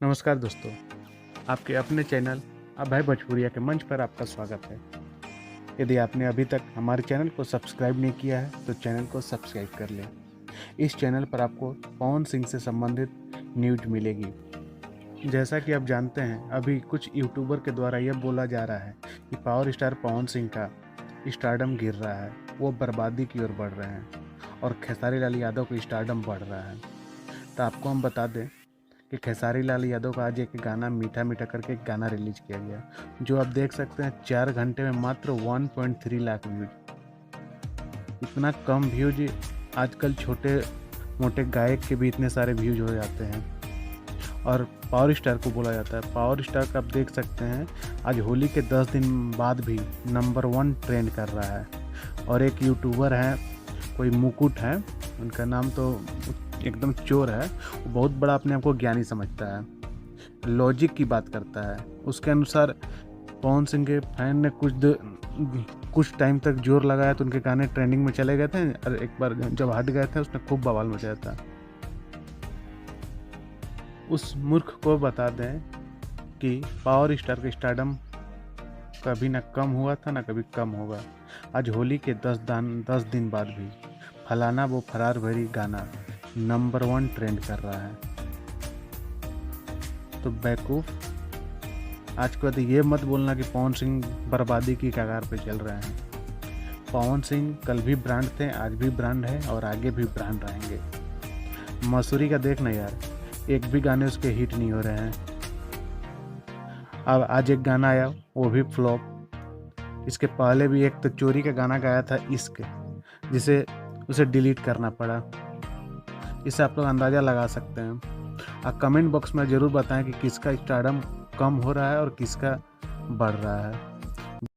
नमस्कार दोस्तों, आपके अपने चैनल अभय भोजपुरिया के मंच पर आपका स्वागत है। यदि आपने अभी तक हमारे चैनल को सब्सक्राइब नहीं किया है तो चैनल को सब्सक्राइब कर लें। इस चैनल पर आपको पवन सिंह से संबंधित न्यूज मिलेगी। जैसा कि आप जानते हैं, अभी कुछ यूट्यूबर के द्वारा यह बोला जा रहा है कि पावर स्टार पवन सिंह का स्टारडम गिर रहा है, वो बर्बादी की ओर बढ़ रहे हैं और खेसारी लाल यादव का स्टारडम बढ़ रहा है। तो आपको हम बता दें कि खेसारी लाल यादव का आज एक गाना मीठा मीठा करके एक गाना रिलीज किया गया, जो आप देख सकते हैं 4 घंटे में मात्र 1.3 लाख व्यूज। इतना कम व्यूज आजकल छोटे मोटे गायक के भी इतने सारे व्यूज हो जाते हैं और पावर स्टार को बोला जाता है। पावर स्टार का आप देख सकते हैं आज होली के 10 दिन बाद भी नंबर 1 ट्रेंड कर रहा है। और एक यूट्यूबर है, कोई मुकुट है, उनका नाम तो एकदम चोर है, वो बहुत बड़ा अपने आप को ज्ञानी समझता है, लॉजिक की बात करता है। उसके अनुसार पवन सिंह के फैन ने कुछ टाइम तक जोर लगाया तो उनके गाने ट्रेंडिंग में चले गए थे और एक बार जब हट गए थे उसने खूब बवाल मचाया था। उस मूर्ख को बता दें कि पावर स्टार का स्टारडम कभी ना कम हुआ था ना कभी कम होगा। आज होली के 10 दिन बाद भी फलाना वो फरार भरी गाना नंबर 1 ट्रेंड कर रहा है। तो बेवकूफ़, आज के बाद ये मत बोलना कि पवन सिंह बर्बादी की कगार पे चल रहे हैं। पवन सिंह कल भी ब्रांड थे, आज भी ब्रांड है और आगे भी ब्रांड रहेंगे। मसूरी का देखना यार, एक भी गाने उसके हिट नहीं हो रहे हैं। अब आज एक गाना आया वो भी फ्लॉप। इसके पहले भी एक तो चोरी का गाना गाया था इश्क, जिसे उसे डिलीट करना पड़ा। इससे आप लोग अंदाज़ा लगा सकते हैं। आप कमेंट बॉक्स में ज़रूर बताएं कि किसका स्टारडम कम हो रहा है और किसका बढ़ रहा है।